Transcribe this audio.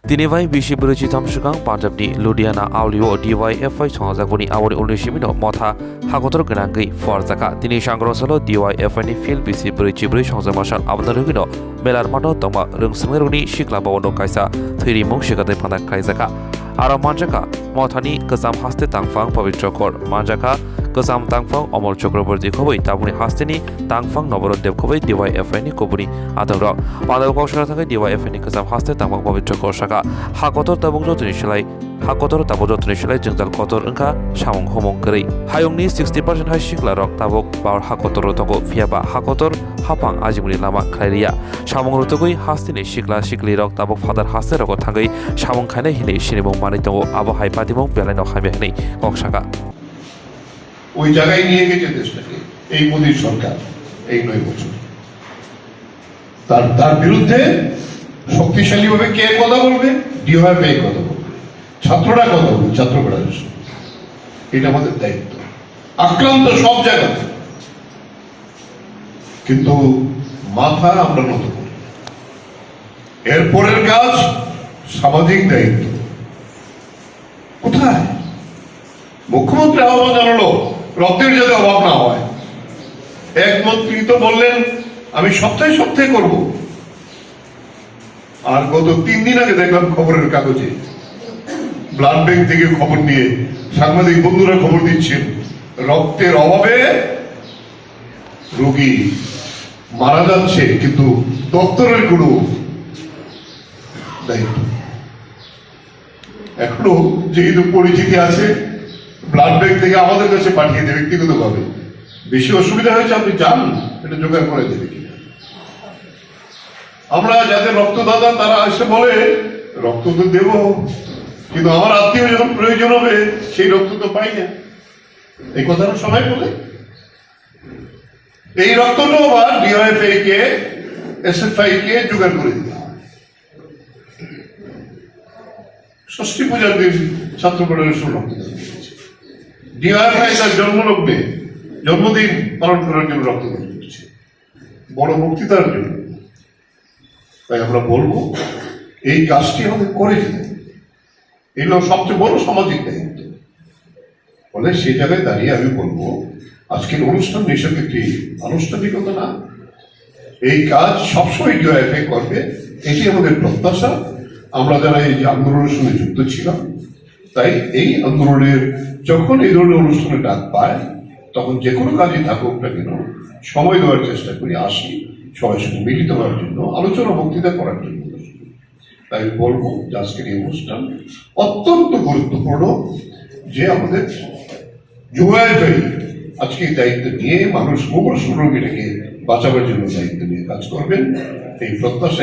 Dinivai bisi beruji tamsukang Punjab ni Ludhiana Audio DYFI songjagoni awari ulishimino motha hagotor genangai forjaka tini sangrosalo DYFI ni fil bisi beruji songjamasal abdarugino melar mano toma rungsngeruni shikla bawono kaisa thiri mung shikate phanda kaisaka aro manjaka mothani kesam haste tangfang pavitrokor manjaka kesam tangfang Omol Chakraborty khoboi tabuni hasteni tangfang Navarodev khoboi DYFI ni kobuni adoro padau kausara thakai DYFI ni kesam haste tangfang pavitrokor shaka hakotor tabung jotni silai hakotor tabung jotni silai jengjal kotor engka samung homong kerei hayungni 60% hai shikla rok tabuk bawar hakotor tongo fiaba hakotor hapang ajimuni lama khlairia samung rotogoi hasteni shikla shikli rok tabuk fadar haste rok thangai samung khainai hinei sinibong mani tongo abo haipatibong belaino khaime hinei kokshaka ওই জায়গায় নিয়ে গেছে দেশটাকে এই মোদীর সরকার এই 9 বছর তার বিরুদ্ধে শক্তিশালী ভাবে কে কথা বলবে ডিওয়াইএফআই কথা বলবে ছাত্ররা কথা বলবে ছাত্র ফেডারেশন এটা আমাদের দায়িত্ব আক্রান্ত সব জায়গাতে কিন্তু মাথা আমরা নত করি এরপরের কাজ সামাজিক দায়িত্ব কোথায় মুখ্যমন্ত্রী আহ্বান জানালো রক্তের যাতে অভাব না হয় এক মন্ত্রী তো বললেন আমি সপ্তাহে সপ্তাহে করব আর গত 3 দিন আগে দেখলাম খবরের কাগজে ব্লাড ব্যাংক থেকে খবর নিয়ে সাংবাদিক বন্ধুরা খবর দিচ্ছেন রক্তের অভাবে রোগী মারা যাচ্ছে কিন্তু দপ্তরের কোনো দায়িত্ব এখনো যেহেতু পরিচিতি আছে ব্লাড ব্যাংক থেকে আমাদের কাছে পাঠিয়ে দেবে ব্যক্তিগতভাবে বেশি অসুবিধা হয়েছে আপনি যান এটা জোগাড় করে দেবে কিনা আমরা যাদের রক্তদাতা তারা এসে বলে রক্ত তো দেব কিন্তু আমার আত্মীয় যখন প্রয়োজন হবে সেই রক্ত তো পাই না এই কথাটা সবাই বলে এই রক্তটা আবার ডিওয়াইএফআই কে এসএফআই কে জোগাড় করে দিতে হয় ষষ্ঠী পূজার দিন ছাত্র ফেডারেশন রক্তদান করেছে ডিওয়াইএফআই তার জন্মদিন পালন করার জন্য রক্তদান করছে বড় বক্তৃতার জন্য তাই আমরা বলবো এই কাজটি আমাদের করে যেতে এই হলো সবচেয়ে বড় সামাজিক দায়িত্ব ফলে সেই জায়গায় দাঁড়িয়ে আমি বলবো আজকের অনুষ্ঠান নিছক একটি আনুষ্ঠানিকতা না এই কাজ সবসময় ডিওয়াইএফআই করবে এটি আমাদের প্রত্যাশা আমরা যারা এই যে আন্দোলনের সঙ্গে যুক্ত ছিলাম তাই এই আন্দোলনের যখন এই ধরনের অনুষ্ঠানে ডাক পায় তখন যে কোনো কাজে থাকুক না কেন সময় দেওয়ার চেষ্টা করি আসি সবাই সঙ্গে মিলিত হওয়ার জন্য আলোচনা বক্তৃতা করার জন্য তাই বলবো যে আজকের এই অনুষ্ঠান অত্যন্ত গুরুত্বপূর্ণ যে আমাদের ডিওয়াইএফআই আজকে এই দায়িত্ব নিয়ে মানুষ মুমূর্ষু রোগীটাকে বাঁচাবার জন্য দায়িত্ব নিয়ে কাজ করবেন এই প্রত্যাশা